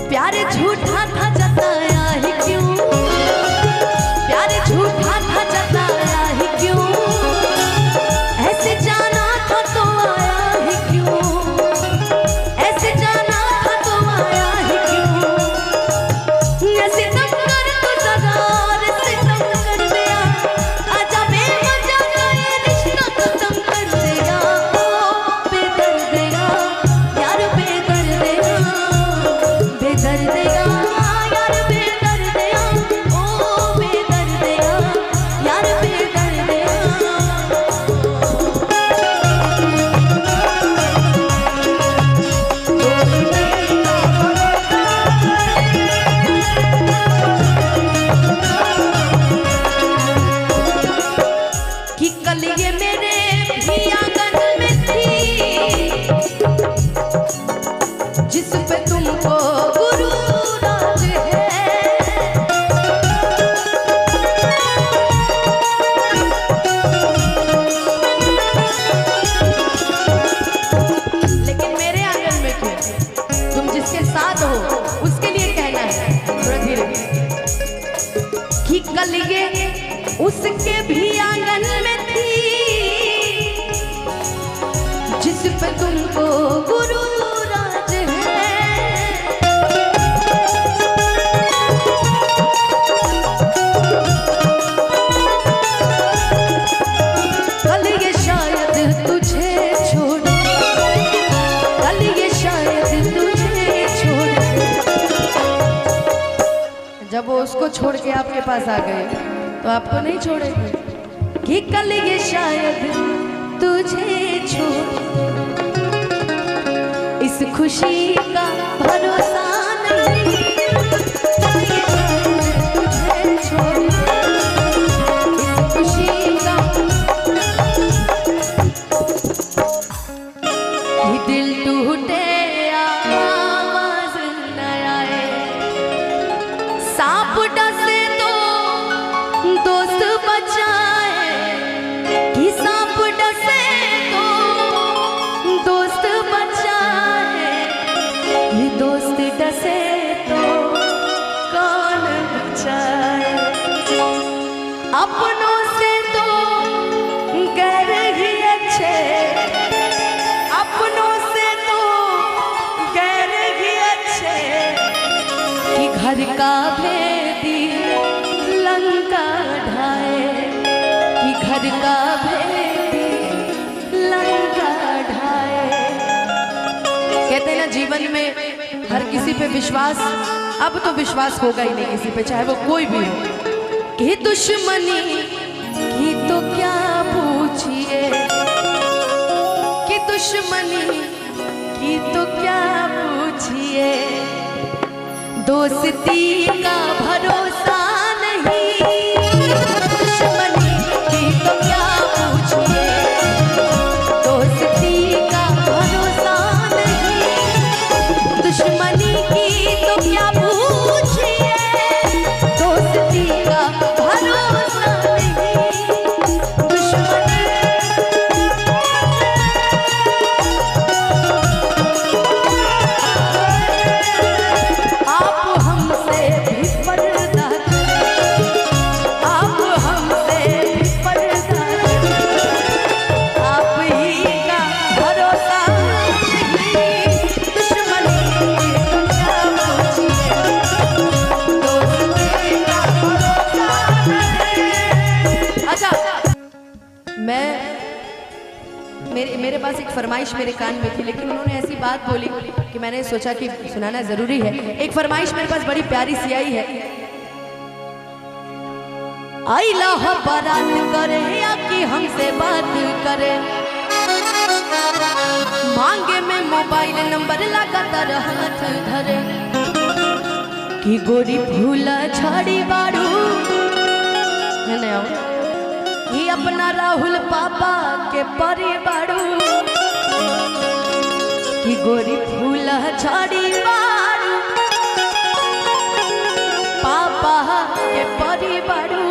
प्यार झूठा था जताया ही क्यों, प्यार झूठा था जताया ही क्यों, ऐसे जाना था तो आया ही क्यों, ऐसे जाना था तो आया ही क्यों, ऐसे तब कर तो जगार से तब कर दिया, आजा बेवजह का ये रिश्ता खत्म कर दिया, ओ बेदर्दिया यार बेदर्दिया, बेदर्दिया यार बेदर्दिया, ओ बेदर्दिया यार बेदर्दिया। कि कल ये मेरे भी आंगन में थी, जिस पे तुमको गुरु राज है, लेकिन मेरे आंगन में क्यों? तुम जिसके साथ हो उसके लिए कहना है, थोड़ा धीरे। कि कल ये उसके भी आंगन में थी, जिस पे तुमको गुरु राज है, कल ये शायद तुझे छोड़, कल ये शायद तुझे छोड़, जब वो उसको छोड़ के आपके पास आ गए तो आपको नहीं छोड़ेंगे। कि कल ये शायद तुझे छोड़, इस खुशी का भरोसा नहीं, ये शायद तुझे छोड़, इस खुशी का, कि दिल टूटे आवाज न आए, सांप डसे तो दोस्त बचाए, कि सांप डसे तो दोस्त बचाए, कि दोस्त डसे तो कौन बचाए, अपनों से तो गैर ही अच्छे, अपनों से तो गैर ही अच्छे, कि घर का भेदी लंका ढाए, कि घर का भेदी लंका ढाए। कहते हैं ना जीवन में हर किसी पे विश्वास, अब तो विश्वास होगा ही नहीं किसी पे, चाहे वो कोई भी हो। कि दुश्मनी की तो क्या पूछिए, कि दुश्मनी की तो क्या पूछिए, दोस्ती का भरोसा नहीं, दुश्मनी की तो क्या पूछिए, दोस्ती का भरोसा नहीं, दुश्मनी की तो क्या पूछिए, दोस्ती का भरोसा नहीं, दुश्मनी। आप हमसे भी पर्दा करें, आप हमसे भी पर्दा करें, आप ही का भरोसा नहीं, दुश्मनी की तो क्या पूछिए, दोस्ती का भरोसा नहीं। अच्छा, मेरे पास एक फरमाइश मेरे कान में थी, लेकिन उन्होंने ऐसी बात बोली कि मैंने सोचा कि सुनाना जरूरी है। एक फरमाइश मेरे पास बड़ी प्यारी सी आई है। आइला हो बारात करे या कि हमसे बात करे, मांगे में मोबाइल नंबर लगातार हाथ धरे, कि गोरी फूला झाड़ी बारू है ना, कि अपना राहुल पापा के परिवारू, कि गोरी फूला झाड़ी बारू पापा के परिवारू,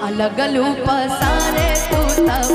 अलग लू पसारे तू तब